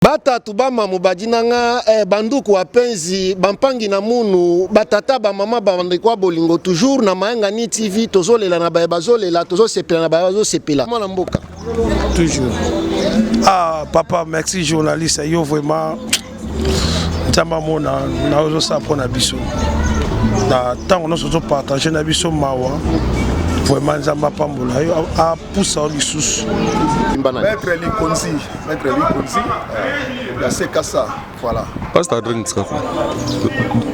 Bata tubama mubadinanga banduku wapenzi bampangi na munu batata ba mama bandikwa bolingo toujours na maenga ni TV tozolela na bazolela tozosepela na bazosepela mwana mboka toujours. Ah papa merci journaliste yo vraiment tamba mona na ozo sapona biso na tant on se partager na biso mawa vraiment nzamba pambola yo a poussa lisusu Maître Likonzi la Sekasa voilà Pastor Drinks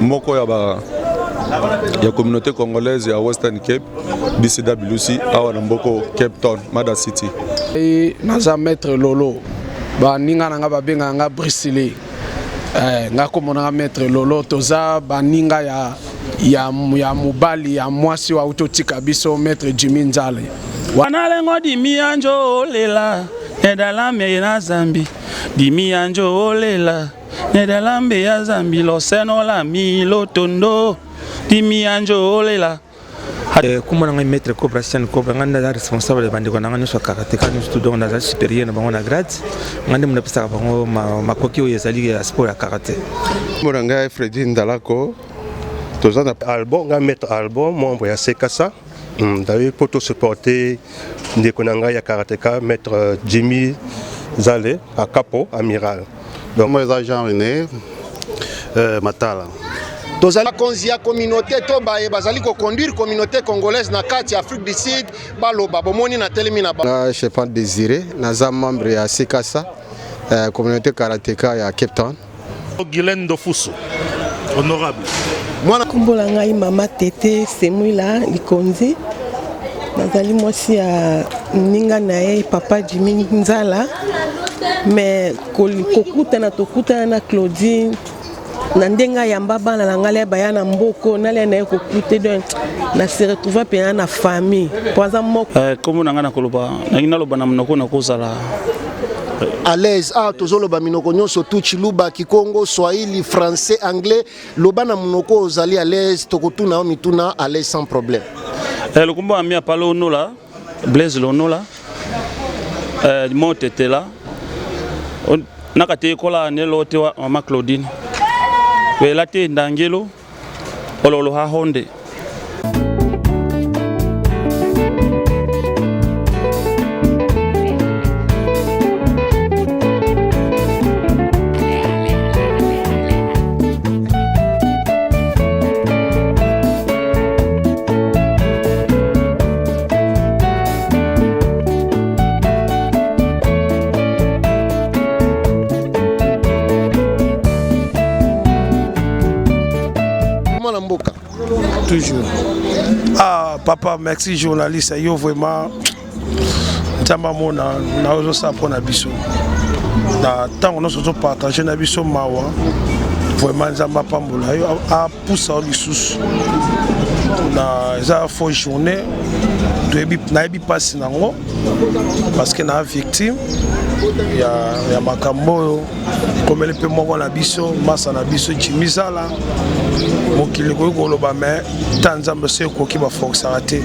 moko ya communauté congolaise ya Western Cape BCWC awa na mboko Cape Town Mada City naza Maître Lolo ba ninga nanga ba benga nga Brisile nga komona Maître Lolo toza ba ninga ya mubali ya mwasi wa utotika biso Maître Jimmy Nzale wanalengo di mianjo olela nedalambe na Zambi di mianjo olela nedalambe ya Zambi lo seno la mi lo tondo di mianjo olela comment on mettre coopération nganda responsable bandi ko nanga nso karateka ni student na supérieur na bango na grade ngande muna pesa bango makoki o yezali ya sport ya karaté Moranga Freddy Ndalako tozana album nga mettre album membre ya Sekasa d'ailleurs pour tout supporter ndekonanga ya karateka maître Jimmy Zale à Capo Amiral donc moi Jean René Matala tozala konzi ya communauté to baye bazali ko conduire communauté congolaise na kati ya Afrique du Sud baloba bomoni na telemi na ba je pense désiré naza membre ya Sekasa communauté karateka ya Cape Town Guylaine Dofuso honorable mwana kombola ngai mama Tete Semwila Likonzi nazali mwasi ya ninga na ye papa Jimmy Nzala mais tokuta na Claudine na ndenga ya mbaba na ngale bayana mboko na le na kokute donc na se retrouver pe na famille poza moko comme na ngana koloba na ngina loba na mnoko na kozala à l'aise tozoloba minoko nyonso tout chiluba kikongo swahili français anglais loba na mnoko ozali à l'aise tokotuna mituna à l'aise sans problème le combat mi apalo nola Blaise Lonola Motete là nakate kola ne lote wa mama Claudine welate ndangelo ololo ha honde toujours. Ah papa merci journaliste yo vraiment tamba mona na ozo sapona biso na tant on se partager na biso mawa vraiment nzamba pambola yo a poussa lisusu na za fo journée na ebi passe nango parce que na victime ya makambo comme le pe moko na biso masa na biso chimizala mokili ko koloba mais tanzamba se ko ki ba forcer te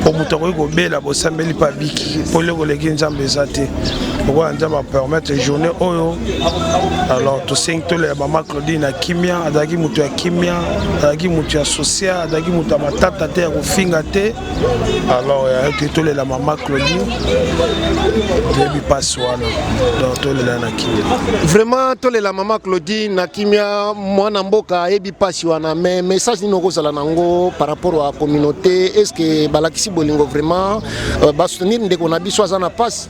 po muto ko bela bo sambeli pa biki po le ko leki nzambe zate ko nzamba permettre journée oyo alors to sing to le mama Claudine kimia adaki muto ya kimia adaki muto ya social adaki muto matata te ko finga te alors ya to le la mama Claudine debi paswana donc to le na kimia vraiment to le la mama Claudine na kimia mwana mboka ebi pasi wana mais message ni noko sala nango par rapport à la communauté est-ce que balakisi bolingo vraiment ba soutenir ndeko na biso azana passe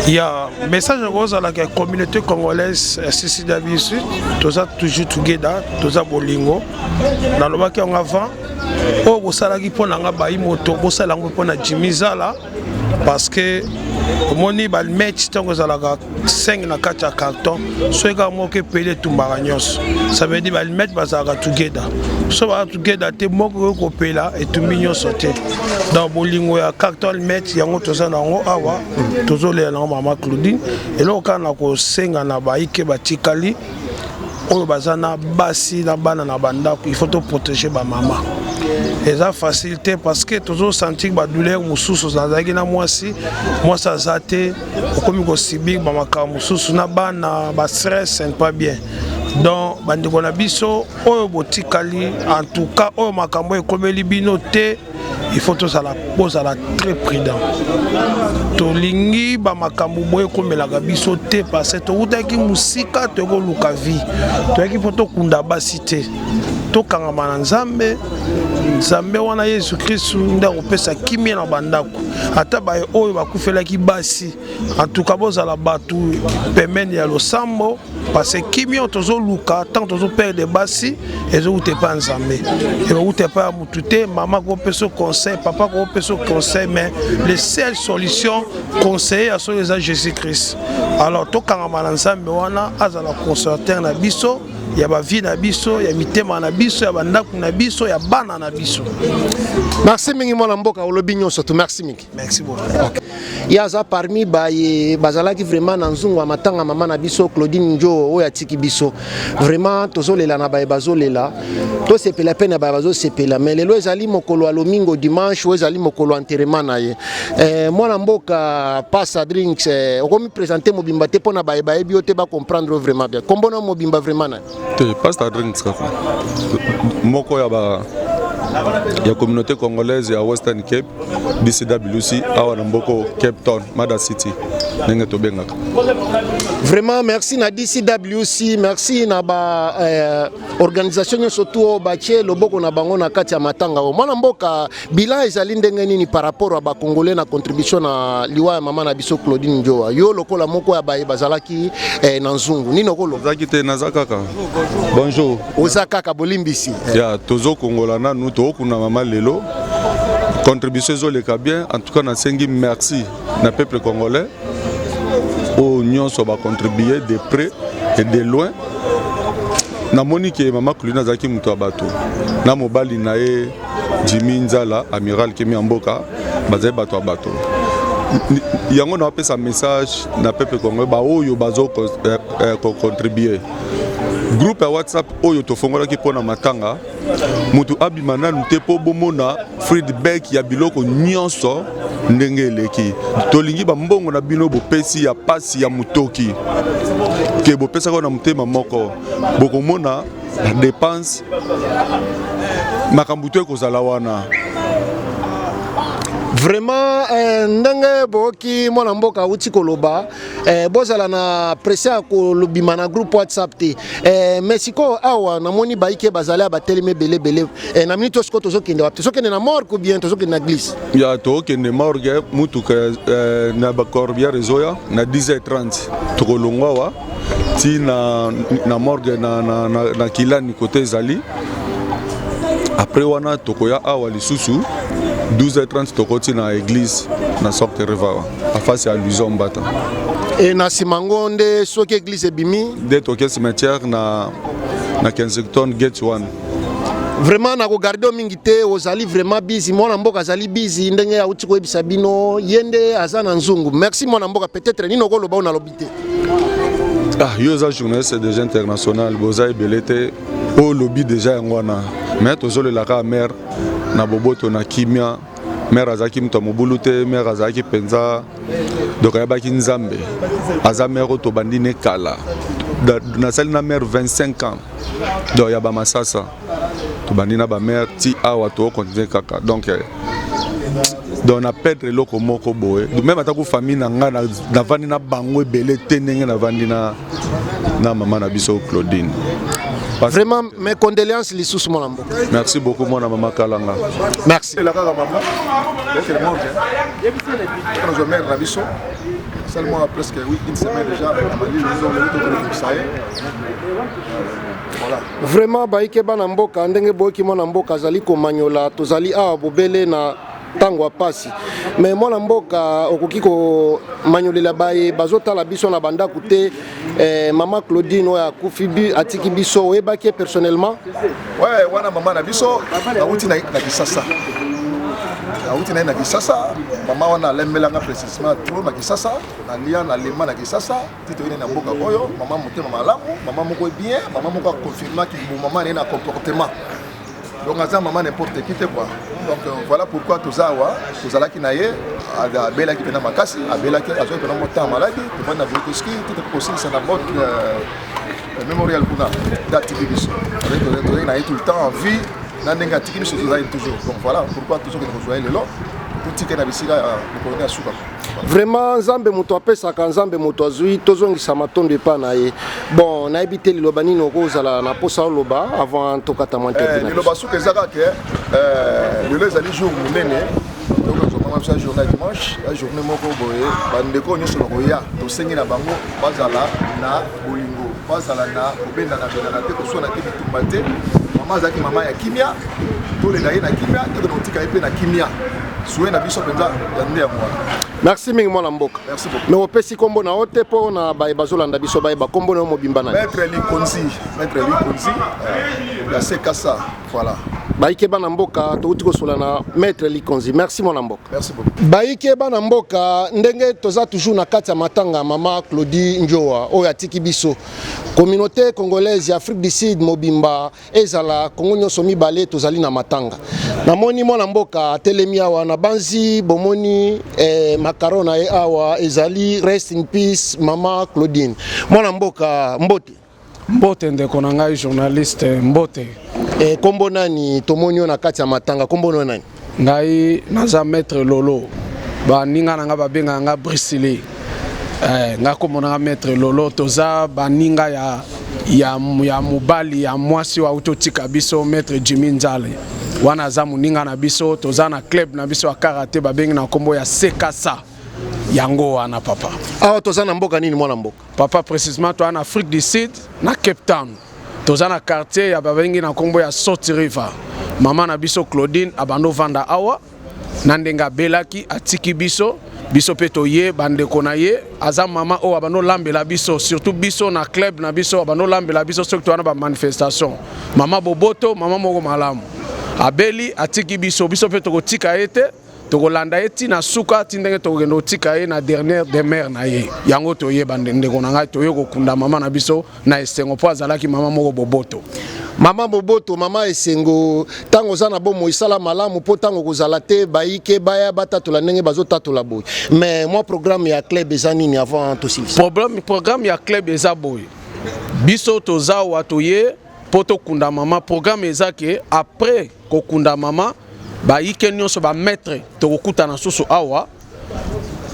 ya message noko sala la communauté congolaise sisi d'habitude toza toujours together toza bolingo na lobaki en avant o bosalaki pona nga bayi moto bosala ngo pona Jimmy Zala parce que moni bal match tango zalaka 5 na 4 carton soka moke pele tumbaka nyonso ça veut dire bal match bazaka together so ba together te moko ko pela et tumi nyonso te dans bolingo ya carton match yango toza nango awa tozolela na mama Claudine et là kana ko senga na baike batikali oyo bazana basi na bana na bandako il faut to protéger ba mama eza facilité parce que toujours sentir ba douleur mususu zazaki na mwasi mwasi azate okomi ko subir ba makambo mususu na bana ba stress c'est pas bien. Donc bandeko na biso oyo botikali en tout cas oyo makambo ekomeli bino te il faut tous à la pose à la très prudent. Tolingi ba makambo boye komelaka biso te parce que utaki musika to ko luka vie. To yaki poto kunda basite. To kangama na Nzambe. Nzambe wana Yesu Kristu nda kopesa kimia na bandako. Ata ba oyo bakufelaki basi. En tout cas bozala batu pemeni ya losambo parce que kimia tozo luka tant tozo perdre basi ezo ute pa Nzambe. Et ute pa mutute mama ko peso conseil, papa ko peso conseil, mais les seules solutions conseiller à ceux de Jésus-Christ. Alors to kangama na Nzambe wana azala consolateur na biso. Ya ba vie na biso, ya mitema na biso, ya bandaku na biso, ya bana na biso. Merci mingi mwana mboka olobi nyonso to merci mingi. Merci beaucoup. Okay. Yaza parmi bazalaki vraiment na nzungu matanga mama na biso Claudine Njo oya tiki biso. Vraiment tozolela na bazolela. To sepela peine ba bazo sepela mais lelo ezali mokolo a lomingo dimanche ou ezali mokolo enterrement na ye. Mwana mboka passa drinks okomi présenter mobimba te pona ba biote ba comprendre vraiment bien. Kombona mobimba vraiment na. Pasta drinks kaka moko ya communauté congolaise ya Western Cape BCWC awa na mboko Cape Town Mada City ndenge tobengaka. Vraiment merci na DCWC, merci na ba organisation surtout batie loboko na bango na kati ya matanga. Mwana mboka bila ezali ndenge nini par rapport à ba congolais na contribution na liwa ya mama na biso Claudine Njoa. Yo lokola moko ya bazalaki na nzungu. Nino kolo. Zaki te nazakaka. Bonjour. Ozakaka bolimbisi. Ya tozo kongola na nous to kuna mama lelo. Contribution zoleka bien en tout cas na sengi merci na peuple congolais. Au nyonso ba contribuer de près et de loin. Na monique mama Claudine zaki muto abato. Na mobali na e Jimmy Nzala amiral Kemi Mboka bazai bato abato. Yango na pesa message na peuple congolais ba oyo bazo contribuer. Groupe à WhatsApp oyo to fongola ki pona matanga mutu abimana nute po bomona feedback ya biloko nyonso ndenge eleki tolingi ba mbongo na bino bopesi ya pasi ya mutoki ke bopesa ko na mutema moko bokomona dépense makambuto ekozala wana. Vraiment ndenge boki mwana mboka uti koloba bozala na pression ko lobima na groupe WhatsApp te Mexico awa na moni baike bazala bateleme belebele na minute osko tozokende wapi tozokende na morgue ou bien tozokende na glisse ya tokende morgue mutuka na ba corbière rezoya na 10h30 tokolongwa wa ti na morgue na kilani côté zali après wana tokoya awa lisusu 12h30 tokoti na église na sorte reva a face à Luison Mbata et na simangonde soki église ebimi de toke cimetière na 15 tonnes gate 1 vraiment na ko garder mingi te ozali vraiment busy mwana mboka azali busy ndenge ya uti ko ebisa bino yende azana nzungu merci mwana mboka peut-être nino ko loba na lobité yo za journaliste déjà international boza ebelete au lobby déjà ngwana mais tozolela ka mère na boboto na kimia mère azaki mto mobulute mère azaki penza donc yabaki Nzambe aza mère to bandine kala na sali na mère 25 ans donc yaba masasa to bandina ba mère ti awa to continuer kaka donc na perdre loko moko boye même atako famille na nga na vandi na bango ebele tenenge na vandi na maman na biso Claudine. Vraiment mes condoléances les sous mon ambo. Merci beaucoup mon maman Kalanga. Merci. La maman, c'est le monde. Quand je mets la biso, seulement presque une semaine déjà, voilà. Vraiment baike bana mboka ndenge boki mwana mboka azali komanyola tozali awa bobele na tango pasi mais mwana mboka okoki ko manyolela baye bazotala biso na banda kute mama Claudine oya kufibi atiki biso oyebaki personnellement ouais wana mama na biso auti na Kisasa auti na Kisasa mama wana lemelanga précisément trop na Kisasa na lia na lema na Kisasa tito ine na mboka oyo mama motema malamu mama moko bien mama moko confirma ki maman na comportement donc aza maman n'importe qui quoi. Donc voilà pourquoi tozawa tozalaki na ye abelaki pena makasi abelaki azoi pena mota maladi tofanda na Vikoski tout possible ça na mode mémorial kuna date bibiso avec na ye tout le temps en vie na ndenga tiki biso tozali toujours. Donc voilà pourquoi toujours que nous joyeux lelo tout tika na bisika ko na suka. Vraiment nzambe moto apesaka nzambe moto azui tozongisa matondo epa na ye. Bon na ebite liloba nini okozala na posa loba avant tokata monter. Liloba suka ezaka ke lelo ezali jour munene donc on va journée dimanche la journée moko boye bandeko nyoso lokoya tosengi na bango bazala na bolingo bazala na kobenda na benda te ko sona te bitumba te mama zaki mama ya kimia tolenga ye na kimia te kotika epe na kimia souhait na biso penza ya nde ya mwana. Merci mingi mwana mboka. Merci beaucoup. Mais opesi kombo na ote po na bazolanda biso ba kombo na mobimba na. Maître Likonzi ya Sekasa voilà. Baike bana mboka touti kosola na Maître Likonzi. Merci mwana mboka. Merci beaucoup. Baike bana mboka ndenge toza toujours na kati ya matanga mama Claudie Njoa oyo atiki biso. Communauté congolaise ya Afrique du Sud mobimba ezala Kongo nyonso mibale tozali na matanga. Namoni mwana mboka telemi awa na banzi bomoni makarona e awa ezali rest in peace mama Claudine. Mwana mboka mbote. Mbote ndeko na ngai journaliste mbote. Kombo nani tomoni na kati ya matanga kombo nani? Ngai naza maître Lolo. Ba ninga nanga babenga nga Brisili. Nga kombo na maître Lolo toza ba ninga ya mobali ya mwasi wa autotika biso maître Jimmy Nzale. Wana za muninga na biso toza na club na biso ya karaté babengi na kombo ya Sekasa. Yango wana papa. Awa toza na mboka nini mwana mboka? Papa précisément toi en Afrique du Sud na Cape Town. Toza na quartier ya babengi na kombo ya Soti River. Mama na biso Claudine abando vanda awa nandenga belaki atiki biso pe toye bandeko na ye aza mama o abando lambela biso surtout biso na club na biso abando lambela biso surtout wana ba manifestation. Mama boboto mama moko malamu. Abeli atiki biso pe tokotika ete tokolanda eti na suka tindenge tokendo tika ye na dernière demeure na ye yango toye bandeko na ngai toye kokunda mama na biso na esengo po azalaki mama moko boboto. Mama boboto mama esengo tango za na bomo isala malamu po tango kozala te baike baya batatola ndenge bazotatola boy. Mais moi programme ya club eza nini avant to silisi? Programme ya club eza boy. Biso toza watoye poto kunda mama programme eza ke après kokunda mama baike nyonso ba maître tokokuta na susu awa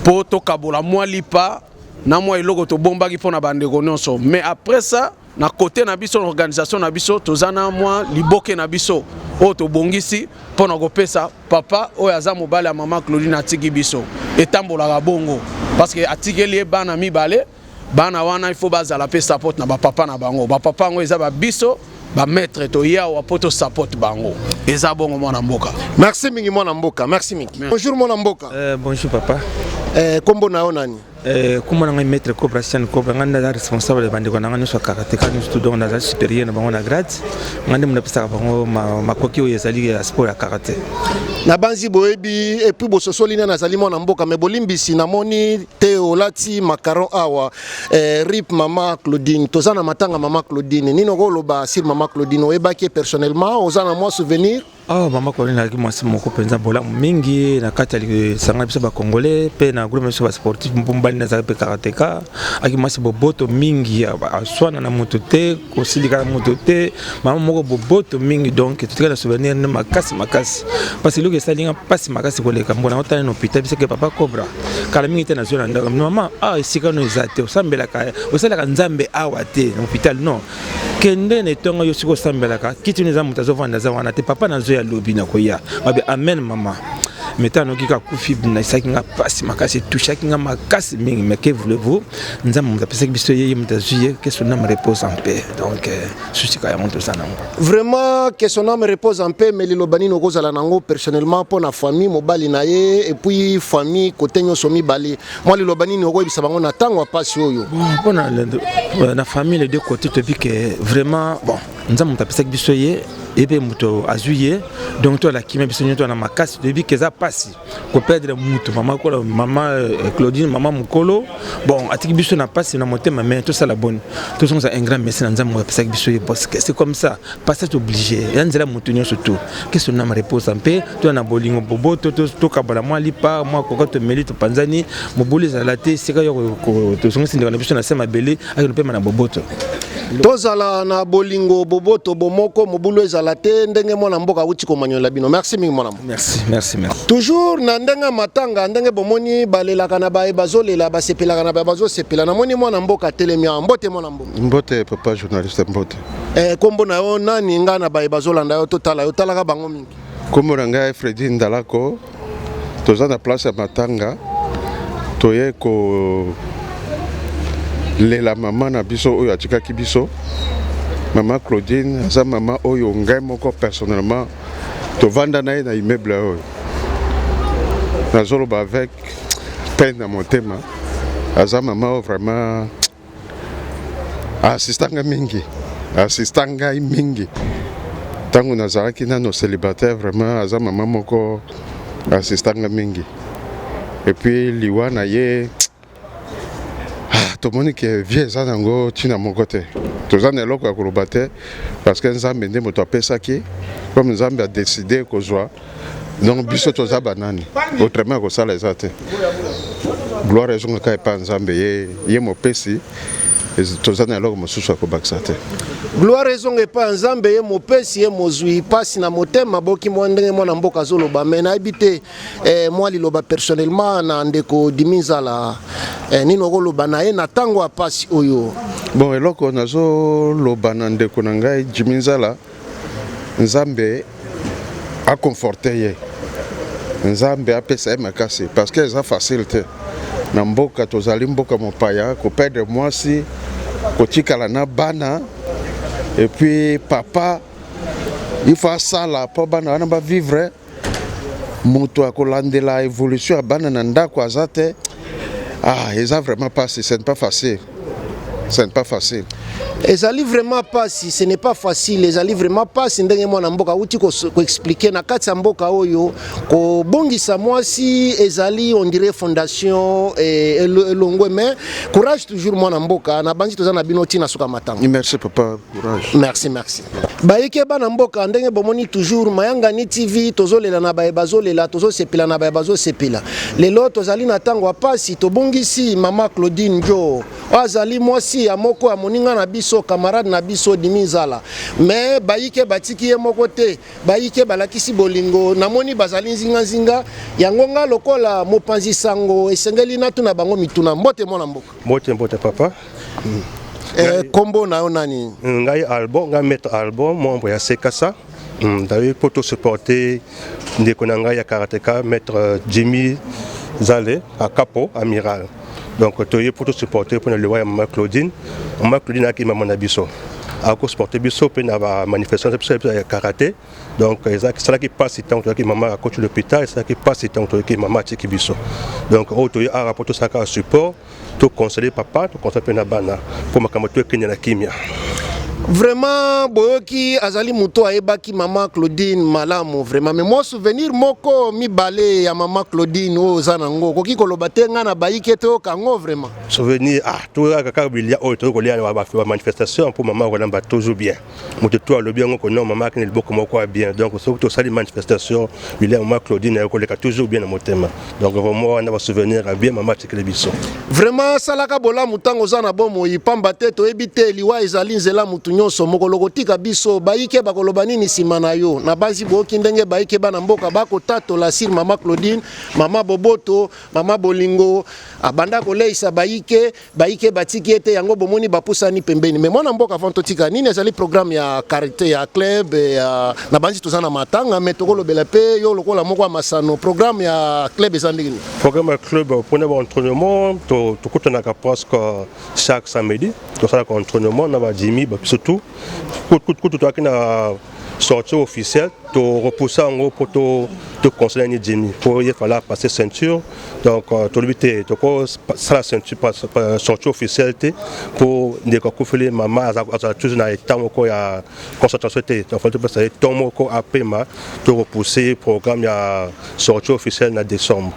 poto kabola mwa lipa na mwa eloko to bombaki pona bandeko nyonso. Mais après ça na côté na biso organisation na biso tozana mwa liboke na biso o to bongisi pona kopesa papa oyo aza mobali ya mama Claudine atiki biso etambola bongo parce que atikeli bana mibale bana wana il faut bazala pe support na ba papa na bango ba papa ngo eza ba biso ba maître to ya wa poto support bango eza bongo mwana mboka. Merci mingi mwana mboka. Merci mingi. Bonjour mwana mboka. Bonjour papa. Kombo na onani? Comment on a maître coopération coopération responsable de bande kona ngani so karatéka ni student na supérieur na bango na grade ngani muna pesa bango makoki o yezali ya sport ya karaté na banzi boyebi et puis bososoli na nazali mwana mboka me bolimbisi na moni te olati macaron awa rip mama Claudine tozana matanga mama Claudine nino koloba sur mama Claudine oyebaki personnellement ozana moi souvenir. Oh mama Claudine aki mwasi moko penza bola mingi na kati ya sanga biso ba congolais pe na groupe biso ba sportif mpumbali na zape karateka aki mwasi boboto mingi aswana na moto te kosilika na moto te mama moko boboto mingi donc tutika na souvenir na makasi parce que luke salinga pasi makasi koleka mbona otana no hôpital biso ke papa cobra kala mingi te na zona ndaka mama esika no ezate osambela ka osalaka nzambe awa te na hôpital non kende ne tonga yo siko sambela ka kiti neza mutazo vanda za wana te papa na zo ya lobi na koya mabe amen mama metano kika kufi na sakinga pasi makasi touchaki nga makasi mingi mais que voulez-vous nzambe mutapesa biso yeye mutazuye que son âme repose en paix donc susika ya monto sana vraiment que son âme repose en paix mais lilobani no kozala nango personnellement pour na famille mobali na ye et puis famille côté nyoso mibali moi lilobani no koyebisa bango na tango pasi oyo bon na famille les deux côtés te dit que vraiment bon nzambe moto apesaki biso ye ebe moto azwi ye donc to alakima biso nyonso na makasi toyebi keza pasi koperdre moto mama kola mama Claudine mama mokolo bon atiki biso na pasi na motema mais tosala boni tosongoza un grand merci na nzambe moto apesaki biso ye parce que c'est comme ça passage obligé ya nzela moto nyonso to qu'est-ce qu'on a repose un peu to na bolingo bobo to kabala mwa lipa mwa koko to meli to panzani mobuli za la te sika yo to songosi ndana biso na sema bele akino pe na boboto tozala na bolingo boboto bomoko mobulu ezala te ndenge mwana mboka uti komanyola bino merci mingi mwana merci toujours na ndenge matanga ndenge bomoni balelaka na baye bazolela basepelaka na baye bazosepela namoni mwana mboka telemia mbote mwana mboka mbote papa journaliste mbote kombo na yo nani nga na baye bazolanda yo totala yo talaka bango mingi kombo na ngai Fredi Ndalako toza na place ya matanga toye ko lela mama na biso oyo atikaki biso mama Claudine aza mama oyo ngai moko personnellement tovanda na ye na immeuble oyo nazoloba avec peine na motema aza mama oyo vraiment assistanga ngai mingi ntango nazalaki nano célibataire vraiment aza mama moko assistanga mingi et puis liwa na ye tomoni ke vie eza nango ntina moko te toza na eloko ya koloba te parce que nzambe nde moto apesaki comme nzambe adeside kozwa donc biso toza banani autrement kosala eza te gloire ezongaka epa nzambe ye mopesi toza na eloko mosusu ya kobakisa te gloire ezonga epa nzambe ye mopesi ye mozwi pasi na motema boki mwa ndenge mwana mboka azoloba me nayebi te mwa liloba personnellement na ndeko Diminzala nino koloba na ye na ntango ya pasi oyo bon eloko nazoloba na ndeko na ngai Diminzala nzambe aconforte ye nzambe apesa ye makasi parce que eza facile te na mboka tozali mboka mopaya koperdre mwasi kotikala na bana et puis papa il faut asala po bana wana bavivre moto akolandela évolution ya bana na ndako aza te eza vraiment pas ce n'est pas facile ezali vraiment pasi ce n'est pas facile ezali vraiment pasi ndenge mwana mboka uti ko expliquer na kati ya mboka oyo ko bongisa mwasi ezali on dirait fondation elongwe mais courage toujours mwana mboka na banzi toza na bino tina suka matanga merci papa courage merci bayike bana mboka ndenge bomoni toujours mayanga ni TV tozolela na baye bazolela tozosepela na baye bazosepela lelo tozali na tango pasi tobongisi mama Claudine Jo azali mwasi ya moko ya moninga na biso camarade na biso Diminzala mais bayike batiki ye moko te bayike balakisi bolingo namoni bazali nzinga yangonga lokola mopanzi sango esengeli na tuna bango mituna mbote mona mboka mbote papa kombo na yo nani ngai album ngai maître album membre ya Sekasa d'ailleurs pour tout supporter ndeko na ngai ya karateka maître Jimmy Zale à Capo amiral donc toye pour tout supporter pour le roi mama Claudine aki mama na biso ako supporter biso pe na ba manifestation ya karaté donc ça qui passe tant que maman a coach l'hôpital ça qui passe tant que maman tiki biso donc toye a rapport tout ça ka support to conseiller papa to conseiller na bana pour makambo to kenya na kimia vraiment boyoki azali muto ayebaki mama Claudine malamu vraiment mais moi souvenir moko mibale ya mama Claudine o zanango koki koloba te nga na bayike to kango vraiment souvenir to kaka bilia o to kolia ba manifestation pour maman ko namba toujours bien muto to lo bien ko non maman ki ne boko moko bien donc so to sali manifestation bilia mama Claudine ko leka toujours bien na motema donc vraiment on a souvenir bien maman tikele biso vraiment salaka bola mutango zana bomo ipamba te to ebite liwa ezali nzela mutu nyonso mokolo tika biso bayike bakoloba nini sima na yo na bazi boki ndenge bayike bana mboka bakotatola sir mama Claudine mama Boboto mama Bolingo abanda koleisa bayike batiki ete yango bomoni bapusani pembeni mais mwana mboka avant totika nini ezali programme ya karité ya club na banzi tozana matanga mais tokolobela pe yo lokola moko ya masano programme ya club ezandiki programme ya club pour un entraînement to kutana ka presque chaque samedi to sala entraînement na ba Jimmy surtout kutu to akina sortie officielle, tu repousses en gros pour te conseiller ni Jimmy. Pour il fallait passer ceinture. Donc tu lui tu ça la ceinture sortie officielle pour ne pas couper maman à toujours dans état encore ya concentration donc faut passer ton encore après ma te repousser programme ya sortie officielle na décembre.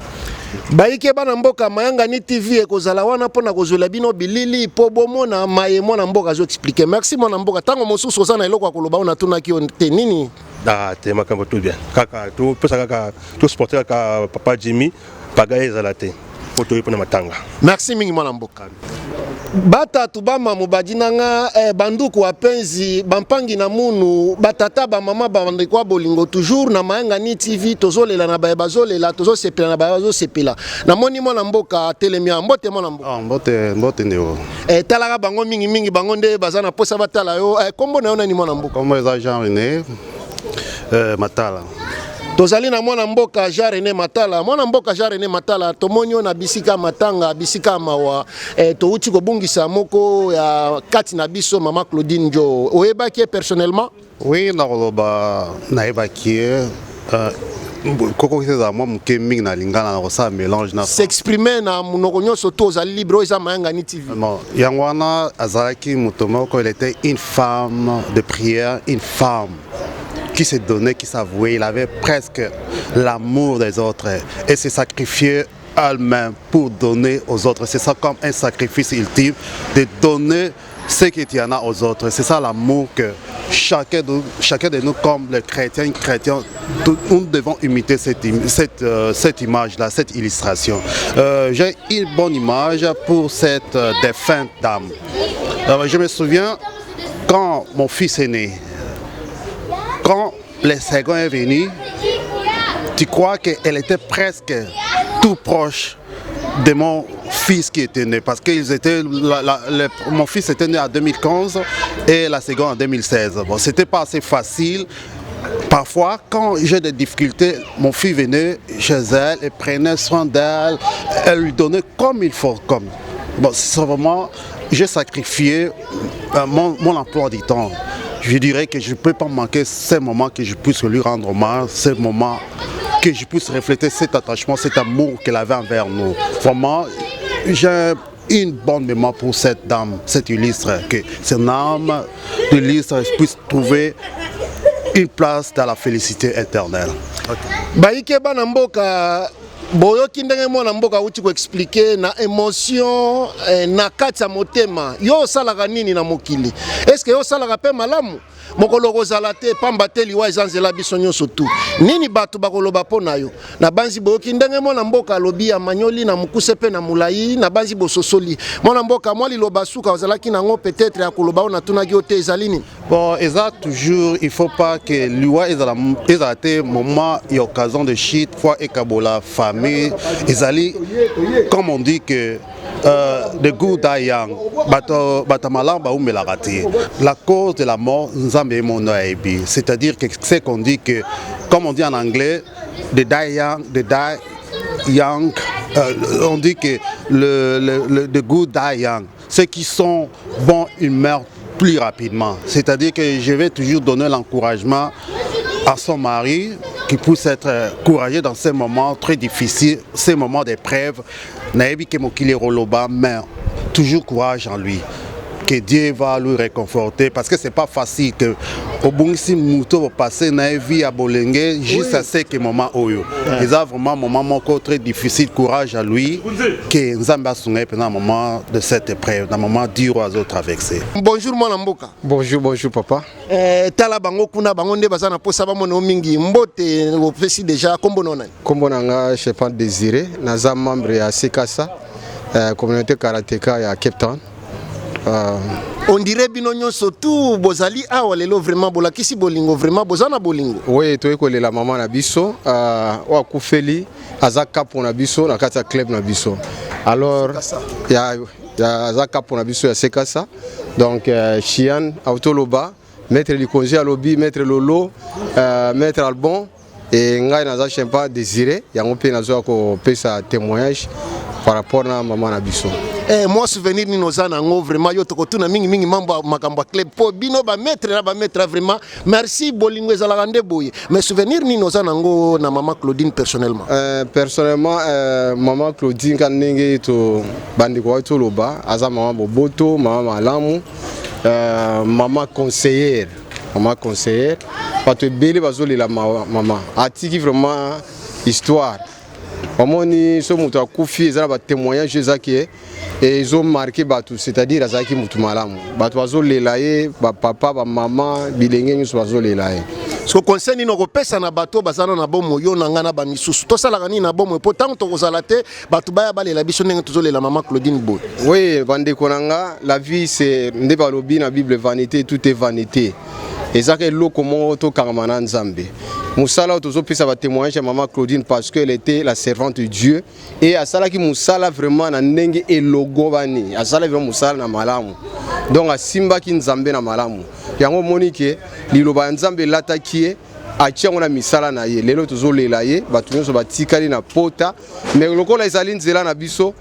Baike bana mboka Mayanga ni TV ekozala wana pona kozwela bino bilili po bomona maye mwana mboka zo expliquer. Merci mwana mboka tango mosusu oza na eloko akoloba ona tunaki te nini. Ah te makambo tout bien. Kaka tu pesa kaka tu supporter kaka papa Jimmy bagaye zalate. Poto yipona matanga. Merci mingi mwana mboka. Bata tubama mubadinanga banduku wapenzi bampangi na munu batata ba mama bandikwa bolingo toujours na Mayanga ni TV tozolela na bazolela tozosepela na bazosepela na moni mwana mboka telemia mbote mwana mboka mbote ndio talaka bango mingi bango nde bazana posa batala yo kombo na yo nani mwana mboka kombo eza Jean René Matala tozali na mwana mboka Jean René Matala mwana mboka Jean René Matala tomonyo na bisika matanga bisika mawa touti kobungisa moko ya kati na biso mama Claudine Njo oyebaki personnellement oui na koloba nayebaki koko kisa mwa muke mingi na lingana na kosa mélange na s'exprimer na munoko nyonso to ozali libre eza Mayanga ni TV non yango wana azalaki moto moko il était une femme de prière une femme qui se donnait, qui s'avouait, il avait presque l'amour des autres et se sacrifiait elle-même pour donner aux autres. C'est ça comme un sacrifice ultime, de donner ce qu'il y en a aux autres. C'est ça l'amour que chacun de nous, comme les chrétiens, nous devons imiter cette image-là, cette illustration. J'ai une bonne image pour cette défunte dame. Je me souviens quand mon fils est né. Quand le second est venu, tu crois qu'elle était presque tout proche de mon fils qui était né parce que mon fils était né en 2015 et la seconde en 2016. Bon, c'était pas assez facile. Parfois, quand j'ai des difficultés, mon fils venait chez elle et prenait soin d'elle, elle lui donnait comme il faut. Bon, c'est vraiment, j'ai sacrifié mon emploi du temps. Je dirais que je ne peux pas manquer ces moments que je puisse lui rendre hommage, ces moments que je puisse refléter cet attachement, cet amour qu'elle avait envers nous. Vraiment, j'ai une bonne mémoire pour cette dame, cette illustre, que son âme d'illustre puisse trouver une place dans la félicité éternelle. Baike bana mboka boyoki ndenge mwana mboka uti ko expliquer na émotion na kati ya motema yo salaka nini na mokili est-ce que yo salaka pe malamu mokolo kozala te pamba te liwa ezanzela biso nyonso tu nini bato bakoloba pona yo na banzi boyoki ndenge mwana mboka alobi ya manyoli na mukuse pe na mulai na banzi bososoli mwana mboka mwa liloba suka ozalaki nango peut-être ya koloba ona tunaki yo te ezali nini bon eza toujours il faut pas que liwa ezala te moment et occasion de shit fois ekabola famille ezali comme on dit que the good die young bato malamba baumelaka te la cause de la mort nzambe emono ayebi c'est-à-dire que c'est qu'on dit que comme on dit en anglais the die young on dit que the good die young ceux qui sont bons ils meurent plus rapidement c'est-à-dire que je vais toujours donner l'encouragement à son mari qui puisse être courageux dans ces moments très difficiles, ces moments d'épreuve. Naebi ke mokili roloba, mais toujours courage en lui. Que Dieu va lui réconforter parce que c'est pas facile que au bungisi muto va passer na vie à Bolenge juste à ce moment oyo. Ils ont vraiment un moment très difficile, courage à lui que Nzamba Sungay pendant un moment de cette épreuve, un moment dur aux autres traverser. Bonjour mwana mboka. Bonjour papa. Tala bango kuna bango nde bazana posa ba mono mingi mbote opesi déjà kombo nona. Kombo nanga je pense désiré naza membre ya Sekasa communauté karatéka ya Cape Town. On dirait bino nyonso tout bozali awa lelo vraiment bolakisi bolingo vraiment bozana bolingo. Oui, to ekolela maman na biso wa kufeli aza kapo na biso na kati ya club na biso. Alors ya aza kapo na biso ya Sekasa. Donc Chian Autoloba, maître Likonzi Alobi, maître Lolo, maître Albon et ngai naza chempa désiré yango pe nazo ko pesa témoignage par rapport na maman na biso. moi souvenir ni noza nango vraiment yo tokotuna mingi mambo makambo club po bino ba maître vraiment merci bolingo ezalaka nde boye mais souvenir ni noza nango na maman Claudine personnellement personnellement maman Claudine kanenge to bandiko to loba aza maman boboto maman malamu maman conseillère parce que belle bazoli la maman atiki vraiment histoire omoni so mutu akufi ezala ba témoignage ezaki et ils ont marqué batu c'est-à-dire azaki mutu malamu batu bazolela ye ba papa ba maman bilenge nyuso bazolela ye so conseil ni noko pesa na bato bazana na bomo yo na ngana ba misusu to sala kani na bomo po tant to kozala te batu baya balela biso ndenge tozolela maman Claudine Boy. Oui bande konanga la vie c'est nde balobi na Bible vanité tout est vanité et ça que loko mo to karamana nzambe Moussala tozo pisa ba témoignage à maman Claudine parce qu'elle était la servante de Dieu et à sala ki Moussala vraiment na ndenge et logo bani à sala vraiment Moussala na malamu donc à simba ki nzambe na malamu yango monique liloba nzambe latakie atia ngona misala na ye lelo tozo lela ye batu nyonso batikali na pota mais lokola ezali nzela na biso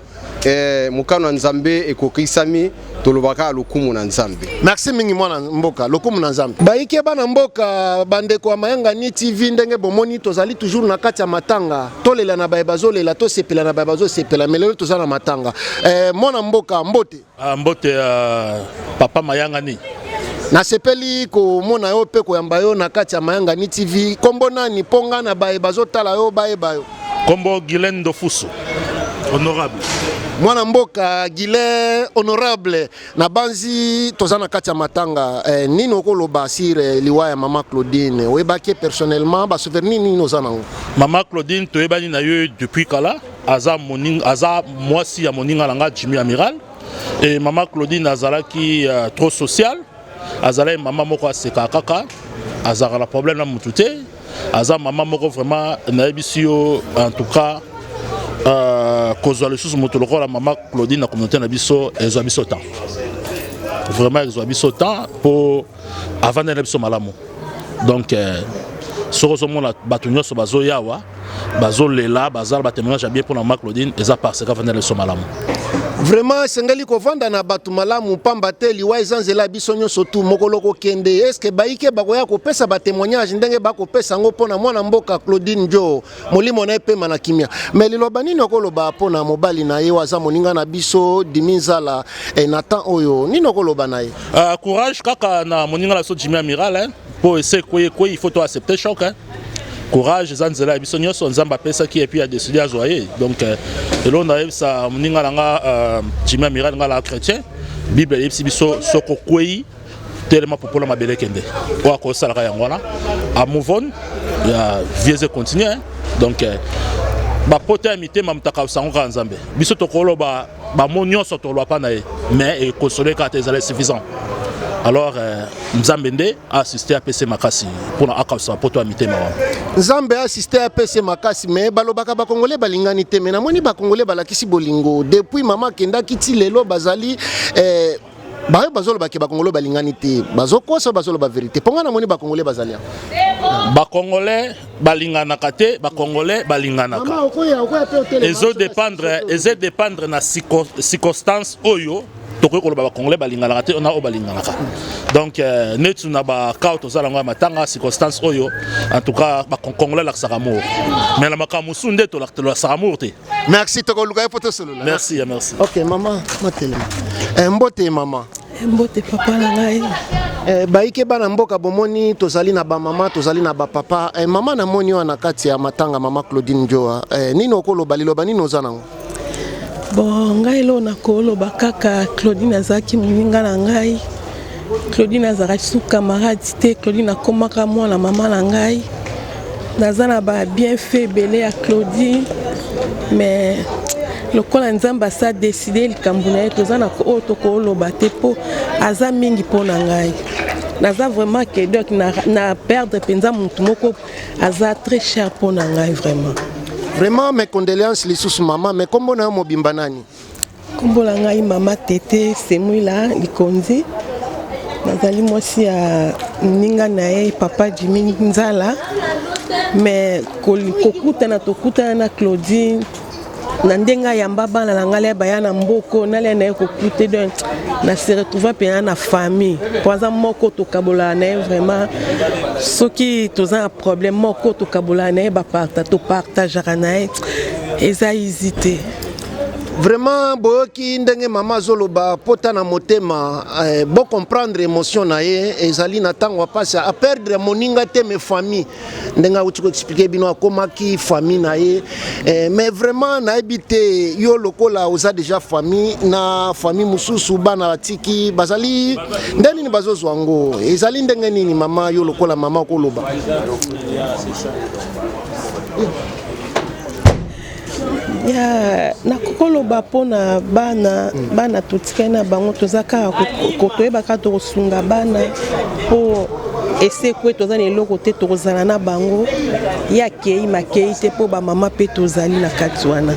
mukano nzambe ekokisami tolobaka lokumu na nzambe. Merci mingi mwana mboka lokumu na nzambe baike bana mboka bandeko ya Mayanga ni TV ndenge bomoni tozali toujours na kati ya matanga tolela na bazolela to sepela na bazo sepela melelo tozala na matanga mwana mboka mbote mbote papa Mayanga ni na sepeli ko mona yo pe ko yamba yo na kati ya Mayanga ni TV kombo nani ponga na bazo tala yo bayo kombo Guylaine Dofuso honorable mwana mboka Guylaine honorable na banzi tozana kati ya matanga nini okoloba sire liwa ya maman Claudine oyebaki personnellement ba souvenir nini ozana maman Claudine toyebani na yo depuis kala aza mwasi ya moninga langa Jimmy Amiral et maman Claudine azalaki trop social azalaki maman moko aseka kaka azala la problème na mutute aza maman moko vraiment na ebisio en tout cas kozwa le sous moto lokola maman Claudine na communauté na biso ezwa biso temps vraiment ezwa biso temps pour avant na biso malamu donc soko mona batu nyonso bazo yawa bazo lela bazala ba témoignage bien pour maman Claudine eza parce que avant na biso malamu vraiment sengali ko vanda na batu malamu pamba te liwa ezanzela biso nyonso tu mokoloko kende est-ce que baike bakoya ko pesa ba témoignage ndenge bako pesa ngo pona mwana mboka Claudine Jo molimo na epema na kimia mais liloba nini okoloba pona mobali na ye waza moninga na biso diminzala na temps oyo nini okoloba na ye courage kaka na moninga la so Jimmy Amiral pour essayer quoi il faut accepter choc courage zanzela biso nyonso nzamba pesa qui et puis a décidé à joyer donc elon na ça moninga langa Jimmy Amiral ngala chrétien bible yebisi biso soko kwei tellement popola mabele kende wa ko sala ya ngwana a move on ya vieze continuer donc ba pota imité mamtaka sango ka nzambe biso tokolo ba monyoso to lwa pa na mais et consoler ka tezala suffisant alors Nzambende a assisté à PC Makasi pour la akasa poto amité mawa Nzambe a assisté à PC Makasi mais balobaka ba congolais balingani te mais namoni ba congolais balakisi bolingo depuis maman kenda kiti lelo bazali ba bazolo ba ke ba congolais balingani te bazoko so bazolo ba vérité ponga namoni ba congolais bazali ba congolais balingana kate ba congolais balingana ka ezo dépendre na circonstance oyo toko ko ba congolais balingana te ona o balingana ka donc netu na ba ka to zala ngwa matanga circonstance oyo en tout cas ba congolais la saramour mais la makamusu nde to la saramour te merci toko luka photo solo merci OK maman matele mbote maman mbote papa na ngai baike bana mboka bomoni tozali na ba mama tozali na ba papa mama na moni wana kati ya matanga maman Claudine Joa nini okoloba liloba nini ozana ngo bon ngai lo na koloba kaka Claudine azaki moninga na ngai Claudine azaki sous camarade te Claudine akomaka mwana mama na ngai nazana ba bien fait belé à Claudine mais lokola nzamba sa décidé likambo na ye tozana ko oyo tokoloba te po aza mingi mpo na ngai naza vraiment que donc na perdre penza mutu moko aza très cher mpo na ngai vraiment mes condoléances lisusu maman mais kombo na yo mobimba nani kombo na ngai mama tete Semwila Likonzi nazali mwasi ya ninga na ye papa Jimmy Nzala mais kokutana tokutana na Claudine na ndenga yamba bana na ngale baya na mboko nale na ko kuté donc na se retrouver pe na famille poza moko to kabola na vraiment soki toza un problème moko to kabola na ba partage na eza hésité. Vraiment boyoki ndenge mama zoloba pota na motema bo comprendre émotion na ye ezali na tango passa a perdre moninga te me famille ndenga uti ko expliquer bino akoma ki famille na ye mais vraiment na ebité yo lokola oza déjà famille na famille mususu bana batiki bazali ndeni ni bazozwa ngo ezali ndenge nini mama yo lokola mama koloba ya na kokoloba pona bana tutikana bango tozaka kotoyeba ka tosunga bana po ese kwe tozana eloko te tozala na bango ya kei makei te po ba mama pe tozali na kati wana.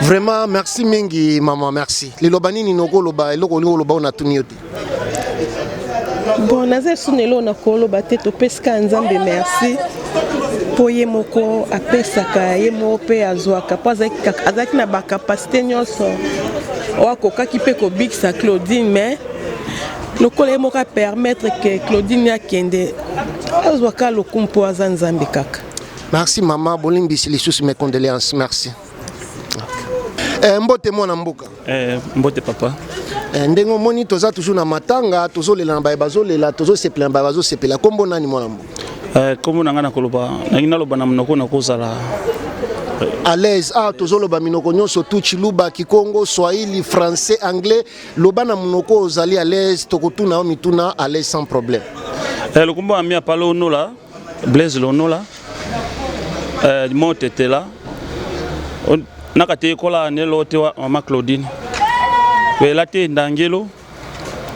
Vraiment merci mingi maman merci liloba nini nokoloba eloko ngoloba ona tuniote bon naze sunelo na koloba te to peska nzambe merci po ye moko apesaka ye mo pe azwaka azaki na ba capacité nyonso wakokaki pe ko bikisa Claudine mais lokola ye moko permettre que Claudine akende azwaka lokumpo aza nzambe kaka. Merci maman bolimbisi lisusu mes condoléances merci. Mbote mwana mboka mbote papa ndengo moni toza toujours na matanga tozolela na bazolela tozosepela na bazosepela kombo nani mwana mboka kombo nanga na koloba nangina loba na monoko na kozala à l'aise tozoloba minoko nyonso tu chiluba kikongo swahili français anglais loba na monoko ozali à l'aise tokotuna o mituna à l'aise sans problème le kombo ami apala onola Blaise Lonola motetela nakate kola ne lote wa mama Claudine welate ndangelo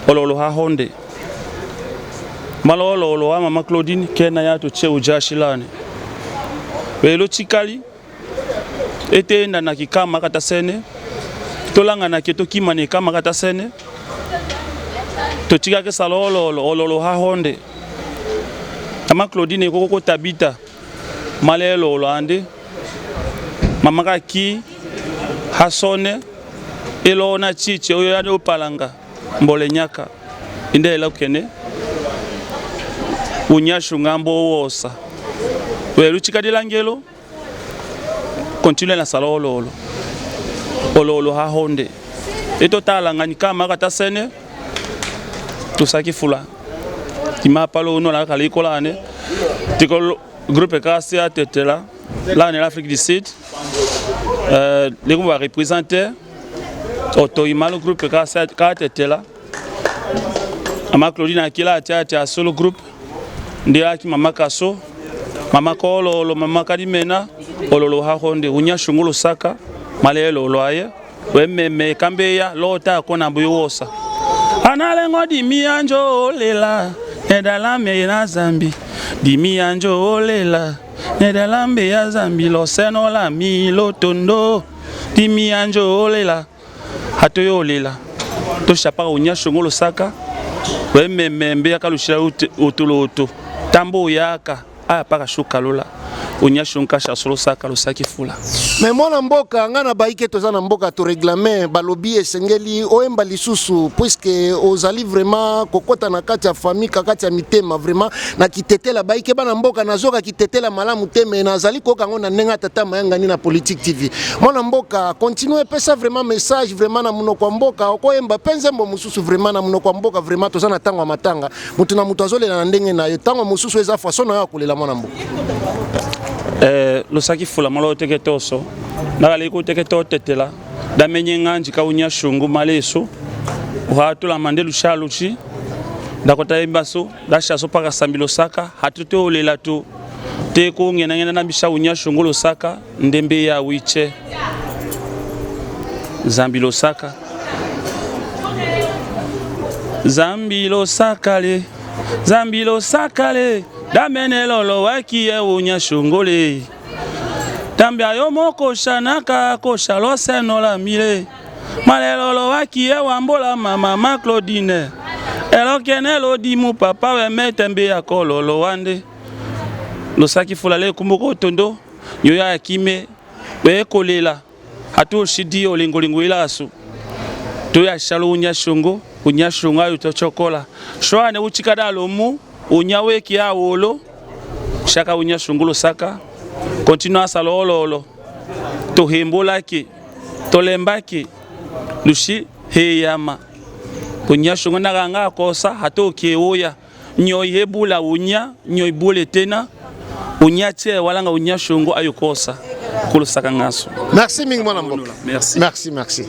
ololo ha honde malolo wa mama Claudine kena ya to che ujashilane welo chikali ete na kikama kata sene tolanga na keto kimane kama kata sene to chika ke salolo ololo ha honde mama Claudine ko tabita malelo lo ande mama ki hasone elona chiche oyo yade opalanga mbole nyaka indela ukene unyashu ngambo wosa welu chikadila ngelo continue na salolo ololo ha honde etotala ngani kama kata sene tusaki fula timapalo no la kalikolane tiko groupe Kasia tetela là en Afrique du Sud les groupes représenter Otoima le groupe Kasia tetela mama Claudine akila atia solo groupe ndia ki mama Kaso mama Kolo mama Kadimena ololo ha honde unya shungulu saka malelo loaye wememe kambeya lota kona buyosa anale ngodi mianjo lela nedalame na zambi di mianjo lela nedalambe ya zambi lo seno la mi lo tondo di mianjo lela hatoyo lela to chapa unya shungulu saka wememe ya kalushira utuloto tambo yaka paka shuka lola unya shunka solo saka lo saki fula mais mwana mboka ngana baike toza na mboka to règlement balobi esengeli oyemba lisusu puisque ozali vraiment kokota na kati ya famille kati ya mitema vraiment na kitetela baike bana mboka nazoka kitetela malamu teme nazali kokango na nenga tata mayanga ni na politique TV mwana mboka continue pesa vraiment message vraiment na munoko mboka okoyemba penzembo mususu vraiment na munoko mboka vraiment toza na tango matanga mutu na mutu azolela na ndenge na yo tango mususu eza façon na yo kolela mwana mboka lo saki fula malo teke toso nakali ko teke to tetela damenye nganji ka unya shungu maleso uhatu la mandelu shaluchi ndakota imbaso dashaso paka sambilo saka hatuto olela tu te ko ngena na bisha unya shungu lo saka ndembe ya wiche zambilo saka zambilo sakale damene lolo waki ye unya shungole tambia yo moko shanaka ko shalo seno la mile malelo waki ye wambola mama Claudine elokene lo di mu papa we metembe ya kololo wande lo saki fulale kumbuko tondo yo ya kime we kolela hatu shidi olingolingo ilasu to ya shalo unyashungu ayo tochokola shwane uchikadalo mu unyaweki ya wolo shaka unyashungulo saka continua salololo to hembolaki to lembaki lushi heyama unyashungu naganga kosa hatu kieoya nyoy hebula unya nyoy bule tena unyate walanga unyashungu ayo kosa kulusaka ngaso. Merci mingi mwana mboka. Merci. Merci.